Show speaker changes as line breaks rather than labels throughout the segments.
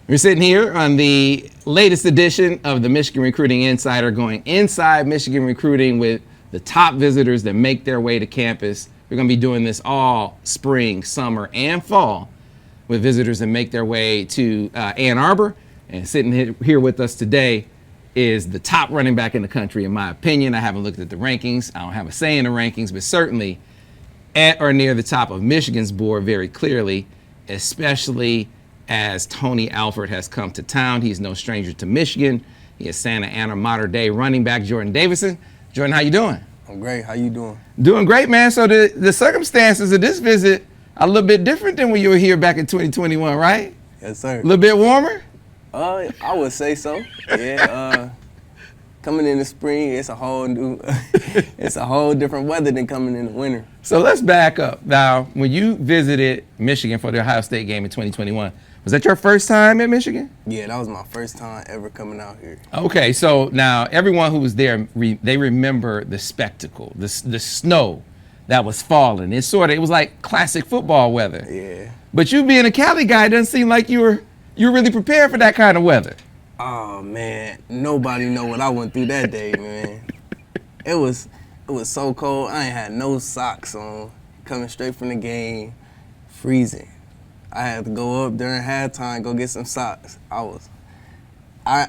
We're sitting here on the latest edition of the Michigan Recruiting Insider, going inside Michigan recruiting with the top visitors that make their way to campus. We're going to be doing this all spring, summer, and fall with visitors that make their way to Ann Arbor. And sitting here with us today is the top running back in the country, in my opinion. I haven't looked at the rankings. I don't have a say in the rankings, but certainly at or near the top of Michigan's board very clearly, especially as Tony Alford has come to town. He's no stranger to Michigan. He is Santa Ana modern-day running back Jordon Davison. Jordon, how you doing?
I'm great. How you doing?
Doing great, man. So the circumstances of this visit are a little bit different than when you were here back in 2021, right?
Yes, sir.
A little bit warmer?
I would say so. Yeah. Coming in the spring, it's a whole new, it's a whole different weather than coming in the winter.
So let's back up. Now, when you visited Michigan for the Ohio State game in 2021, was that your first time at Michigan?
Yeah, that was my first time ever coming out here.
Okay, so now everyone who was there, they remember the spectacle, the snow that was falling. It was like classic football weather.
Yeah.
But you being a Cali guy, it doesn't seem like you were really prepared for that kind of weather.
Oh man, nobody know what I went through that day, man. It was so cold. I ain't had no socks on. Coming straight from the game, freezing. I had to go up during halftime, go get some socks. I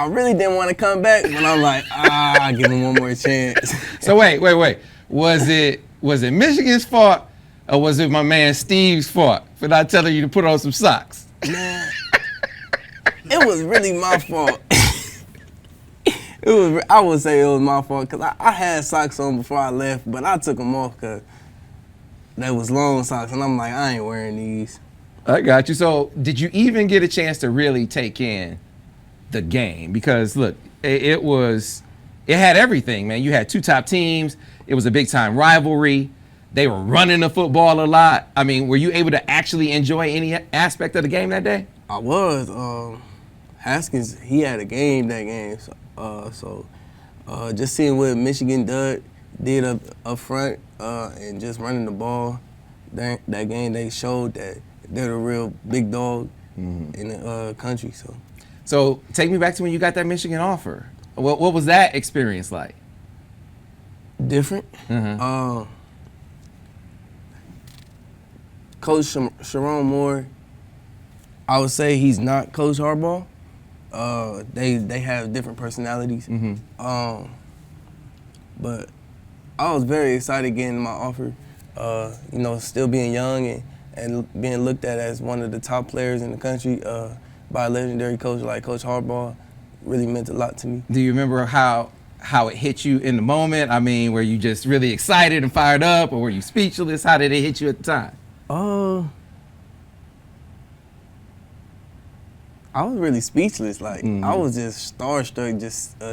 really didn't want to come back, but I'm like, I'll give him one more chance.
So wait. Was it Michigan's fault, or was it my man Steve's fault for not telling you to put on some socks?
Man, it was really my fault. I would say it was my fault because I had socks on before I left, but I took them off because they was long socks, and I'm like, I ain't wearing these.
I got you. So did you even get a chance to really take in the game? Because look, it had everything, man. You had two top teams. It was a big time rivalry. They were running the football a lot. I mean, were you able to actually enjoy any aspect of the game that day?
I was. Haskins, he had a game that game. So just seeing what Michigan did up front and just running the ball, that game, they showed that they're the real big dog in the country.
So take me back to when you got that Michigan offer. What was that experience like?
Different. Coach Sharon Moore, I would say he's not Coach Harbaugh. They have different personalities. But I was very excited getting my offer. Still being young and being looked at as one of the top players in the country by a legendary coach like Coach Harbaugh really meant a lot to me.
Do you remember how it hit you in the moment? I mean, were you just really excited and fired up, or were you speechless? How did it hit you at the time?
I was really speechless. Like I was just starstruck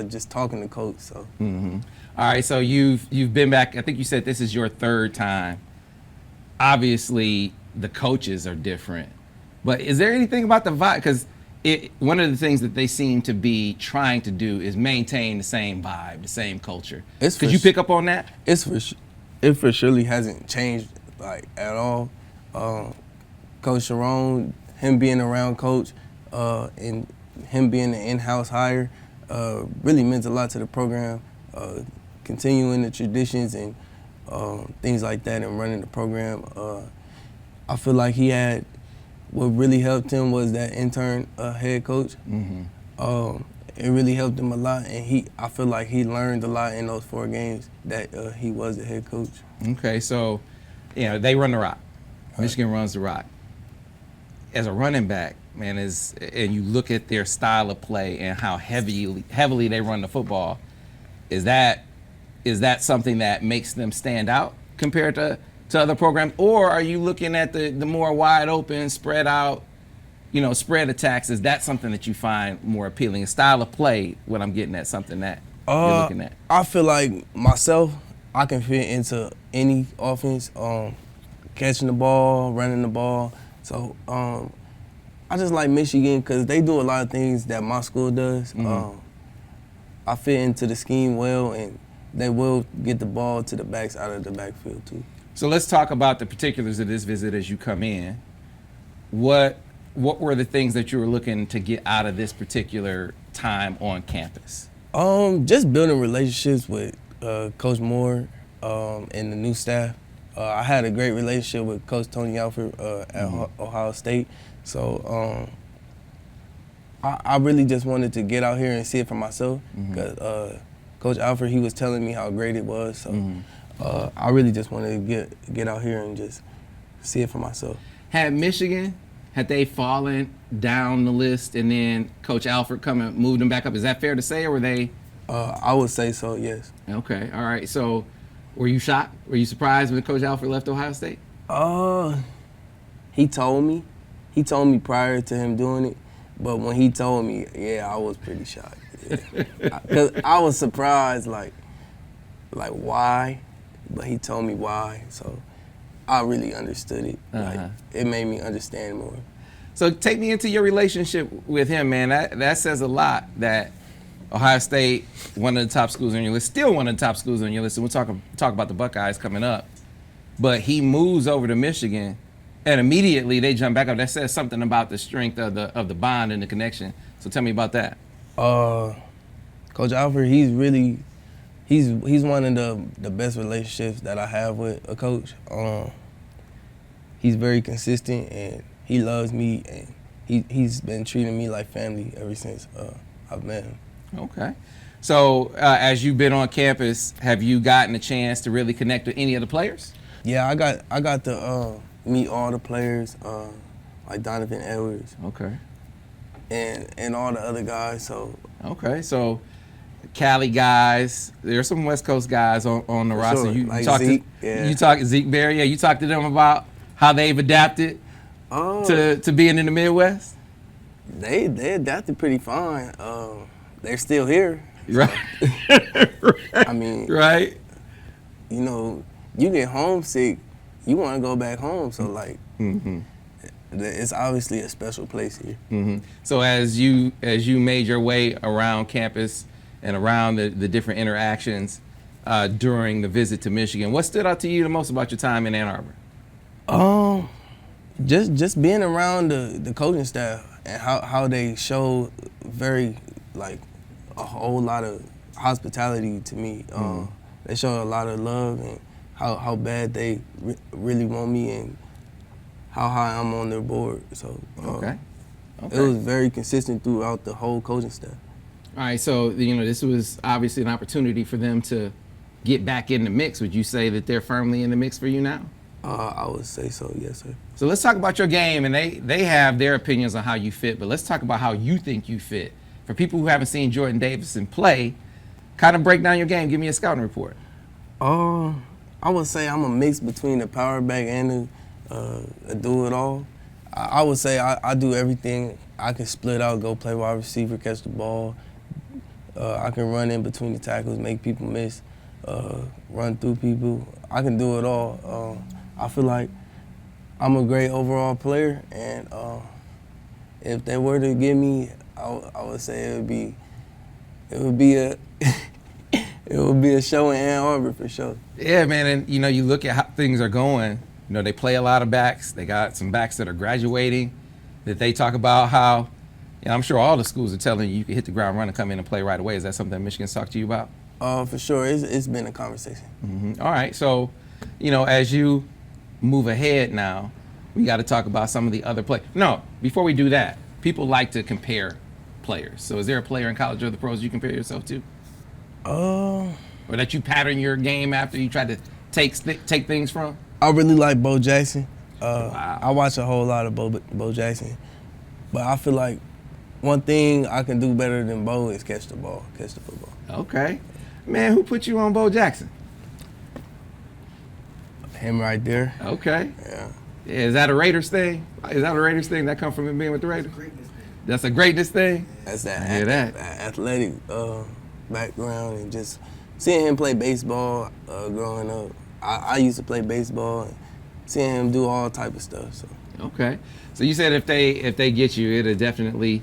just talking to Coach. So.
All right, so you've been back. I think you said this is your third time. Obviously, the coaches are different, but is there anything about the vibe? Because one of the things that they seem to be trying to do is maintain the same vibe, the same culture. Could you pick up on that?
It for surely hasn't changed like at all. Coach Sharon, him being around Coach, and him being an in-house hire, really meant a lot to the program. Continuing the traditions and things like that and running the program. I feel like what really helped him was that intern head coach. It really helped him a lot, and I feel like he learned a lot in those 4 games that he was the head coach.
Okay, so they run the rock. Michigan runs the rock. As a running back, man, and you look at their style of play and how heavily they run the football, is that something that makes them stand out compared to other programs? Or are you looking at the more wide open, spread out, spread attacks? Is that something that you find more appealing? A style of play, what I'm getting at, something that you're looking at?
I feel like myself, I can fit into any offense, catching the ball, running the ball. So I just like Michigan because they do a lot of things that my school does. I fit into the scheme well, and they will get the ball to the backs out of the backfield too.
So let's talk about the particulars of this visit as you come in. What what were the things that you were looking to get out of this particular time on campus?
Just building relationships with Coach Moore and the new staff. I had a great relationship with Coach Tony Alford at Ohio State. So I really just wanted to get out here and see it for myself because Coach Alford, he was telling me how great it was. So I really just wanted to get out here and just see it for myself.
Had Michigan, had they fallen down the list and then Coach Alford come and moved them back up? Is that fair to say, or were they?
I would say so, yes.
Okay, all right. So were you shocked? Were you surprised when Coach Alford left Ohio State?
He told me. He told me prior to him doing it. But when he told me, yeah, I was pretty shocked. Yeah. Cause I was surprised, like why? But he told me why, so I really understood it. Like, it made me understand more.
So take me into your relationship with him, man. That says a lot. That Ohio State, one of the top schools on your list, still one of the top schools on your list. And we'll talk about the Buckeyes coming up. But he moves over to Michigan, and immediately they jump back up. That says something about the strength of the bond and the connection. So tell me about that.
Coach Alford, he's one of the best relationships that I have with a coach. He's very consistent and he loves me, and he's been treating me like family ever since I've met him.
Okay. So as you've been on campus, have you gotten a chance to really connect with any of the players?
Yeah, I got to meet all the players, like Donovan Edwards.
Okay.
And all the other guys. So.
Okay, so Cali guys, there's some West Coast guys on the roster.
Sure.
You
like
talk
Zeke,
to Zeke Berry. Yeah, you talk to them about how they've adapted to being in the Midwest.
They adapted pretty fine. They're still here.
Right.
I mean,
right.
You know, you get homesick, you want to go back home. So like, it's obviously a special place here.
So as you made your way around campus and around the different interactions during the visit to Michigan, what stood out to you the most about your time in Ann Arbor?
Just being around the coaching staff and how they show very, like, a whole lot of hospitality to me. They show a lot of love and how bad they really want me and how high I'm on their board. So
okay.
It was very consistent throughout the whole coaching staff.
All right, so this was obviously an opportunity for them to get back in the mix. Would you say that they're firmly in the mix for you now?
I would say so, yes, sir.
So let's talk about your game, and they have their opinions on how you fit, but let's talk about how you think you fit. For people who haven't seen Jordon Davison play, kind of break down your game. Give me a scouting report.
I would say I'm a mix between a power back and a do-it-all. I would say I do everything. I can split out, go play wide receiver, catch the ball. I can run in between the tackles, make people miss, run through people. I can do it all. I feel like I'm a great overall player, and if they were to give me, I would say it would be a it would be a show in Ann Arbor for sure.
Yeah, man, and you look at how things are going. They play a lot of backs. They got some backs that are graduating. That they talk about how, I'm sure all the schools are telling you can hit the ground running, come in and play right away. Is that something that Michigan's talked to you about?
For sure, it's been a conversation.
All right, so as you move ahead now, we got to talk about some of the other players. No, before we do that, people like to compare players. So is there a player in college or the pros you compare yourself to? Or that you pattern your game after, you try to take things from?
I really like Bo Jackson.
Wow.
I watch a whole lot of Bo Jackson. But I feel like one thing I can do better than Bo is catch the ball, catch the football.
Okay. Man, who put you on Bo Jackson?
Him right there.
Okay.
Yeah.
Is that a Raiders thing? Is that a Raiders thing that come from him being with the Raiders? That's a greatness thing?
That's that,
I hear that.
Athletic background, and just seeing him play baseball growing up. I used to play baseball, and seeing him do all type of stuff. So.
Okay. So you said if they get you, it'll definitely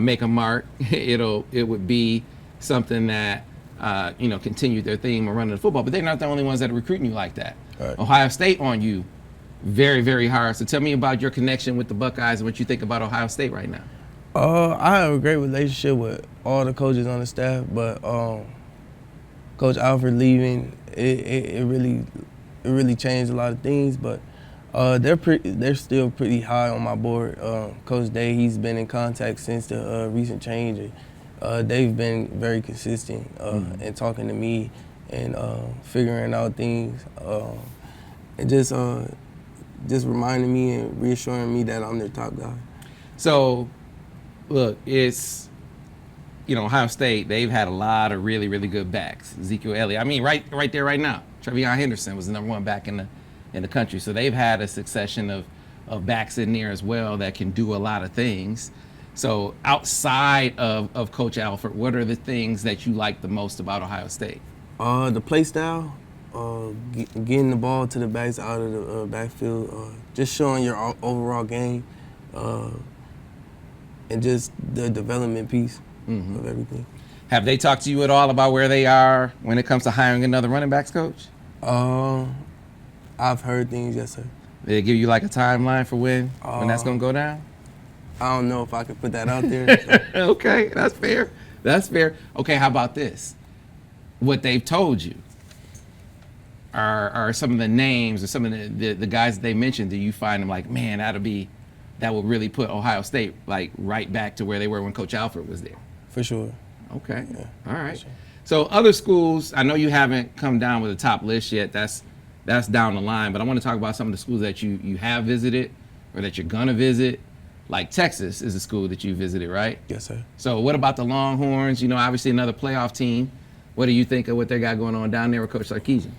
make a mark. It would be something that continue their theme of running the football. But they're not the only ones that are recruiting you like that.
Right.
Ohio State on you very, very hard. So tell me about your connection with the Buckeyes and what you think about Ohio State right now.
I have a great relationship with all the coaches on the staff, but Coach Alford leaving, it really changed a lot of things. But they're still pretty high on my board. Coach Day, he's been in contact since the recent change. They've been very consistent in talking to me and figuring out things, and just reminding me and reassuring me that I'm their top guy.
So, look, it's, Ohio State, they've had a lot of really, really good backs. Ezekiel Elliott, I mean, right there, right now. Trevion Henderson was the number one back in the country. So they've had a succession of backs in there as well that can do a lot of things. So outside of Coach Alford, what are the things that you like the most about Ohio State?
The play style, getting the ball to the backs out of the backfield, just showing your overall game, and just the development piece of everything.
Have they talked to you at all about where they are when it comes to hiring another running backs coach?
I've heard things, yes, sir.
They give you like a timeline for when that's going to go down?
I don't know if I could put that out there.
Okay, that's fair. That's fair. Okay, how about this? What they've told you are some of the names or some of the guys that they mentioned. Do you find them like, man, that would really put Ohio State like right back to where they were when Coach Alford was there?
For sure.
Okay.
Yeah,
all right.
sure.
So other schools, I know you haven't come down with a top list yet. That's down the line. But I want to talk about some of the schools that you have visited or that you're gonna visit. Like Texas is a school that you visited, right?
Yes, sir.
So what about the Longhorns? Obviously another playoff team. What do you think of what they got going on down there with Coach Sarkisian?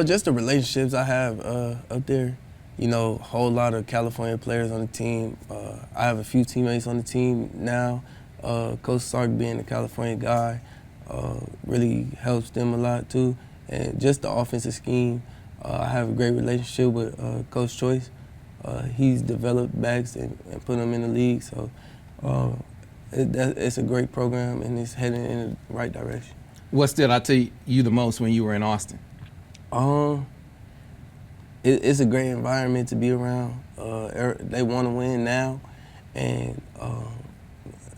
Just the relationships I have up there. A whole lot of California players on the team. I have a few teammates on the team now. Coach Sark being a California guy really helps them a lot too. And just the offensive scheme. I have a great relationship with Coach Choice. He's developed backs and put them in the league. So it's a great program and it's heading in the right direction.
What stood out to you the most when you were in Austin?
It's a great environment to be around. They want to win now, and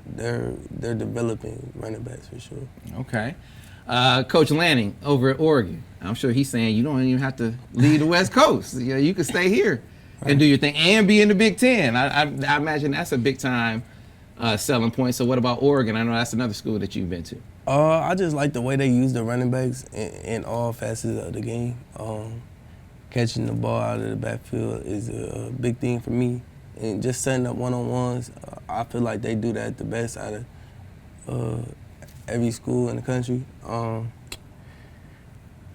they're developing running backs for sure.
Okay. Coach Lanning over at Oregon, I'm sure he's saying you don't even have to leave the West Coast. You can stay here and do your thing and be in the Big Ten. I imagine that's a big time selling point. So what about Oregon? I know that's another school that you've been to.
I just like the way they use the running backs in all facets of the game. Catching the ball out of the backfield is a big thing for me. And just setting up one-on-ones, I feel like they do that the best out of every school in the country.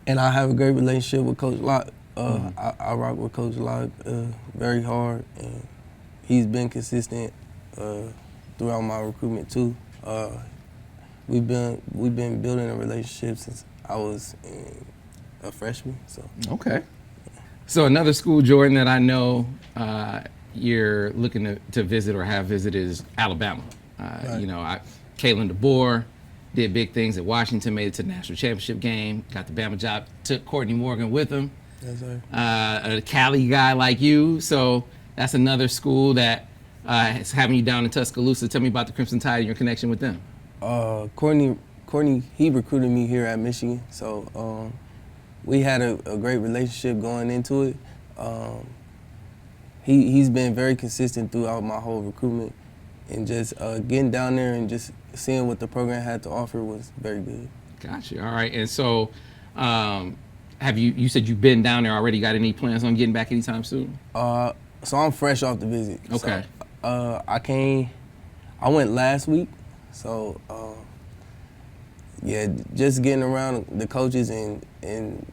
And I have a great relationship with Coach Locke. I rock with Coach Locke very hard, and he's been consistent throughout my recruitment too. We've been building a relationship since I was a freshman. So.
Okay. So another school, Jordan, that I know you're looking to visit or have visited is Alabama.
Right.
Kalen DeBoer did big things at Washington, made it to the national championship game, got the Bama job, took Courtney Morgan with him.
Yes, sir.
A Cali guy like you. So that's another school that is having you down in Tuscaloosa. Tell me about the Crimson Tide and your connection with them.
Courtney, he recruited me here at Michigan, so we had a great relationship going into it. He's been very consistent throughout my whole recruitment, and just getting down there and just seeing what the program had to offer was very good.
Gotcha. All right. And so, have you said you've been down there already? Got any plans on getting back anytime soon?
So I'm fresh off the visit.
Okay.
So, I went last week. So, just getting around the coaches and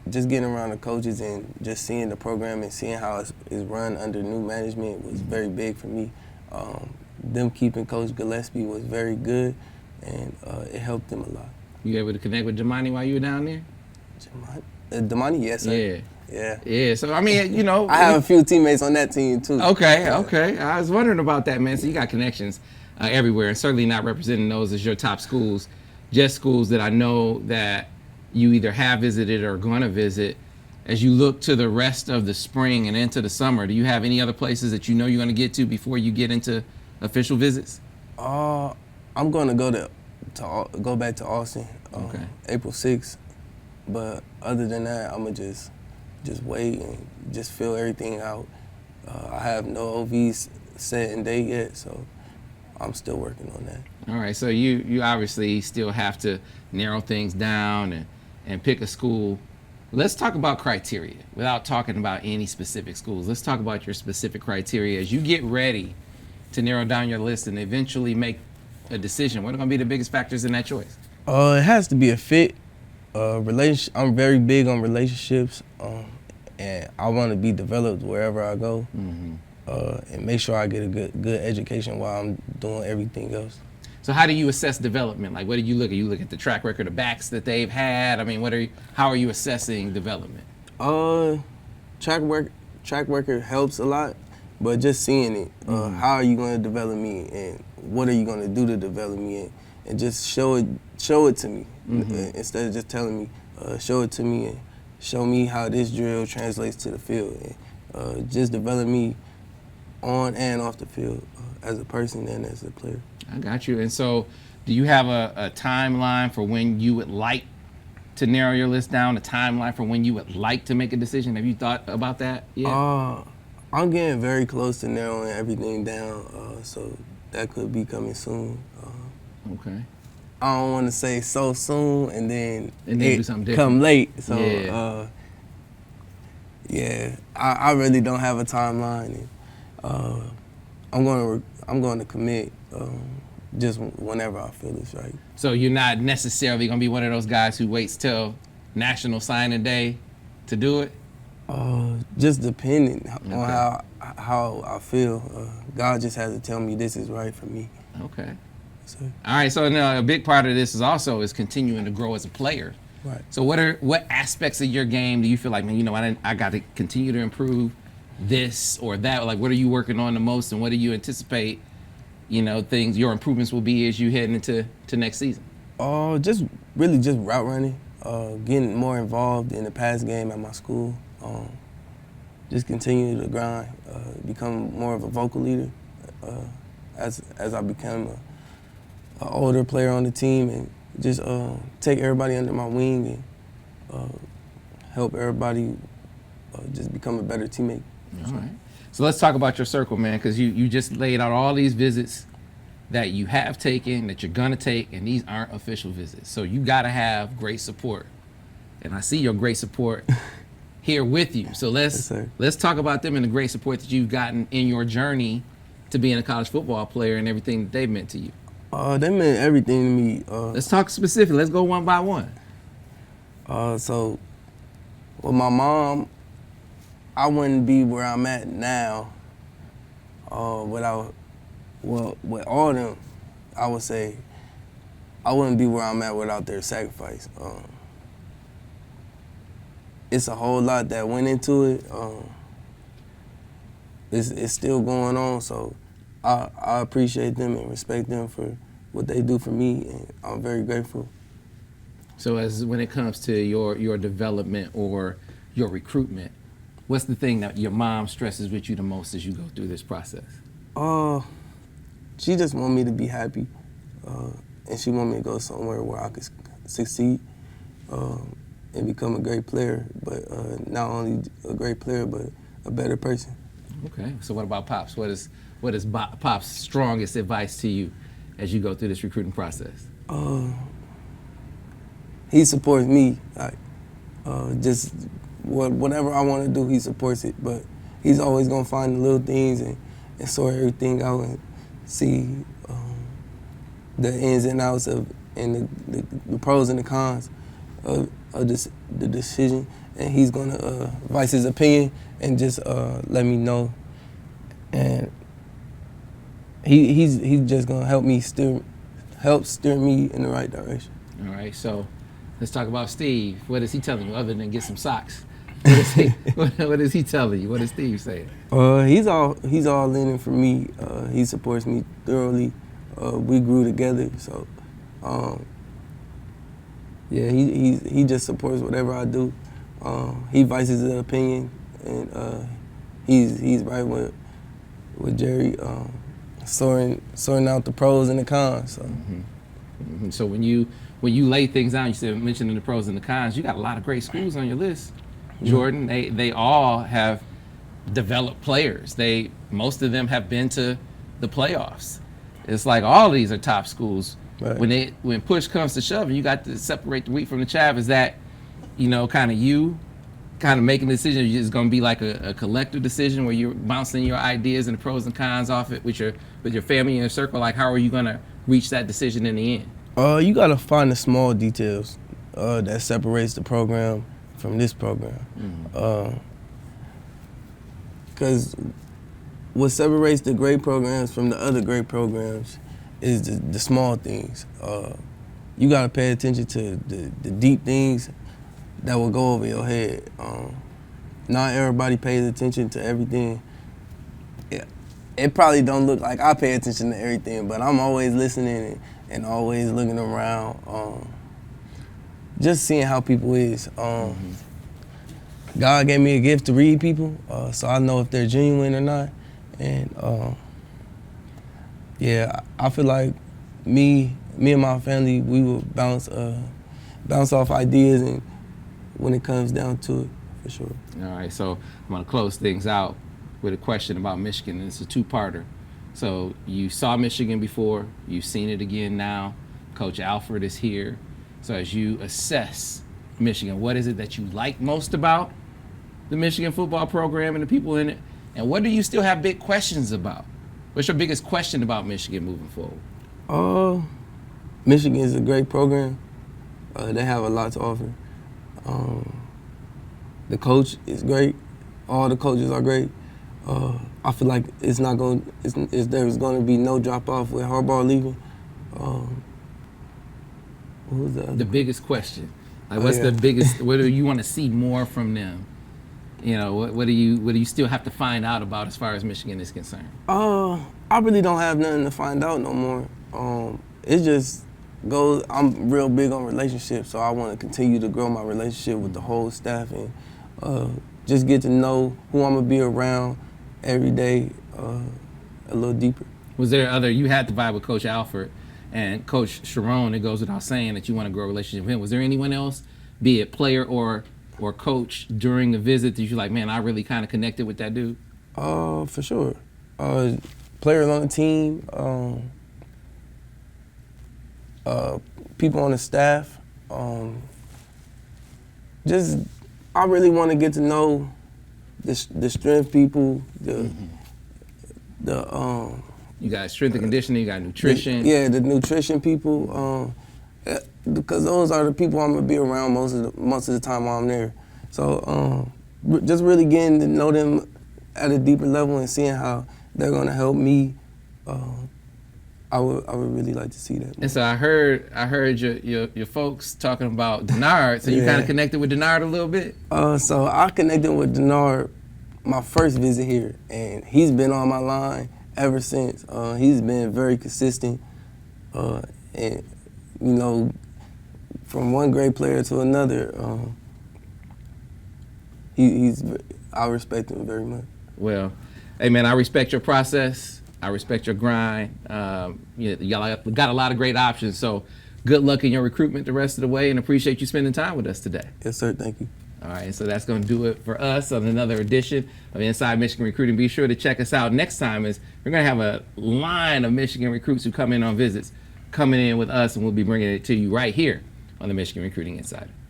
just getting around the coaches and just seeing the program and seeing how it's run under new management was very big for me. Them keeping Coach Gillespie was very good, and it helped them a lot.
You able to connect with Damani while you were down there?
Damani, yes, sir.
Yeah. Yeah. So, I mean,
I have a few teammates on that team, too.
Okay. I was wondering about that, man. So you got connections everywhere, and certainly not representing those as your top schools, just schools that I know that you either have visited or going to visit. as you look to the rest of the spring and into the summer, do you have any other places that you know you're going to get to before you get into official visits?
I'm going to go back to Austin,
Okay.
April 6th. But other than that, I'm gonna just wait and just fill everything out. I have no OVs set and date yet, so I'm still working on that.
All right, so you obviously still have to narrow things down and pick a school. Let's talk about criteria without talking about any specific schools. Let's talk about your specific criteria as you get ready to narrow down your list and eventually make a decision. What are going to be the biggest factors in that choice?
It has to be a fit. I'm very big on relationships, and I want to be developed wherever I go, and make sure I get a good education while I'm doing everything else.
So how do you assess development? Like, what do you look at? You look at the track record of backs that they've had. I mean, how are you assessing development?
Track record helps a lot, but just seeing it, how are you going to develop me, and what are you going to do to develop me, and just show it to me instead of just telling me. Show it to me and show me how this drill translates to the field, and just develop me on and off the field as a person and as a player.
I got you. And so, do you have a timeline for when you would like to narrow your list down? A timeline for when you would like to make a decision? Have you thought about that yet?
I'm getting very close to narrowing everything down, so that could be coming soon.
Okay.
I don't want to say so soon and then
do something different.
Come late. So
yeah,
I really don't have a timeline. And, I'm going to commit just whenever I feel it's right.
So you're not necessarily going to be one of those guys who waits till National Signing Day to do it?
Just depending on how I feel. God just has to tell me this is right for me.
Okay.
So,
all right. So now a big part of this is continuing to grow as a player.
right.
So what aspects of your game do you feel like, man, I got to continue to improve this or that? Like, what are you working on the most, and what do you anticipate, your improvements will be as you head into next season?
Just route running, getting more involved in the pass game at my school. Just continue to grind, become more of a vocal leader as I become an older player on the team, and just take everybody under my wing and help everybody just become a better teammate.
All right. So let's talk about your circle, man, because you just laid out all these visits that you have taken, that you're going to take, and these aren't official visits. So you got to have great support. And I see your great support here with you. So let's talk about them and the great support that you've gotten in your journey to being a college football player and everything that they've meant to you.
They meant everything to me.
Let's talk specifically. Let's go one by one.
So with my mom, I wouldn't be where I'm at now with all of them. I would say I wouldn't be where I'm at without their sacrifice. It's a whole lot that went into it. It's still going on, so I appreciate them and respect them for what they do for me, and I'm very grateful.
So when it comes to your development or your recruitment, what's the thing that your mom stresses with you the most as you go through this process?
She just want me to be happy, and she want me to go somewhere where I could succeed and become a great player, but not only a great player, but a better person.
Okay, so what about Pops? What is Pop's strongest advice to you as you go through this recruiting process?
He supports me, like just whatever I want to do, he supports it, but he's always gonna find the little things and sort everything out and see the ins and outs of and the pros and the cons of the decision, and he's gonna voice his opinion and just let me know, and he's just gonna help steer me in the right direction.
All right, so let's talk about Steve. What is he telling you other than get some socks? What is he telling you? What is Steve saying?
He's all in it for me. He supports me thoroughly. We grew together, so yeah, he just supports whatever I do. He voices his opinion, and he's right with Jerry, sorting out the pros and the cons. So.
So when you lay things out, you said mentioning the pros and the cons. You got a lot of great schools on your list, Jordan. They all have developed players. Most of them have been to the playoffs. It's like all of these are top schools. Right. When push comes to shove, and you got to separate the wheat from the chaff. Is that, kind of making a decision? It's going to be like a collective decision where you're bouncing your ideas and the pros and cons off it with your family and your circle. Like, how are you going to reach that decision in the end?
You got to find the small details that separates the program from this program. Because what separates the great programs from the other great programs is the small things. You got to pay attention to the deep things that will go over your head. Not everybody pays attention to everything. Yeah. It probably don't look like I pay attention to everything, but I'm always listening and always looking around, just seeing how people is. God gave me a gift to read people, so I know if they're genuine or not. And I feel like me and my family, we will bounce off ideas, and when it comes down to it, for sure.
All right, so I'm gonna close things out with a question about Michigan, and it's a two-parter. So you saw Michigan before, you've seen it again now. Coach Alford is here. So as you assess Michigan, what is it that you like most about the Michigan football program and the people in it? And what do you still have big questions about? What's your biggest question about Michigan moving forward?
Michigan is a great program. They have a lot to offer. The coach is great. All the coaches are great. I feel like there's going to be no drop off with Harbaugh leaving. What was the
biggest question? Like, what's the biggest? What do you want to see more from them? What do you still have to find out about as far as Michigan is concerned?
I really don't have nothing to find out no more. It just goes. I'm real big on relationships, so I want to continue to grow my relationship with the whole staff and just get to know who I'm gonna be around every day a little deeper.
Was there you had to vibe with Coach Alford and Coach Sharon? It goes without saying that you want to grow a relationship with him. Was there anyone else, be it player or coach, during the visit that you're like, man, I really kind of connected with that dude?
For sure. Players on the team, people on the staff. I really want to get to know the strength people,
you got strength and conditioning, you got nutrition.
The nutrition people, because those are the people I'm gonna be around most of the time while I'm there. So just really getting to know them at a deeper level and seeing how they're gonna help me. I would really like to see that.
And so I heard your folks talking about Denard. So you kind of connected with Denard a little bit.
So I connected with Denard my first visit here, and he's been on my line ever since. He's been very consistent, and from one great player to another, I respect him very much.
Well, hey man, I respect your process. I respect your grind. Y'all got a lot of great options. So good luck in your recruitment the rest of the way, and appreciate you spending time with us today.
Yes, sir. Thank you.
All right, so that's going to do it for us on another edition of Inside Michigan Recruiting. Be sure to check us out next time, as we're going to have a line of Michigan recruits who come in on visits coming in with us, and we'll be bringing it to you right here on the Michigan Recruiting Insider.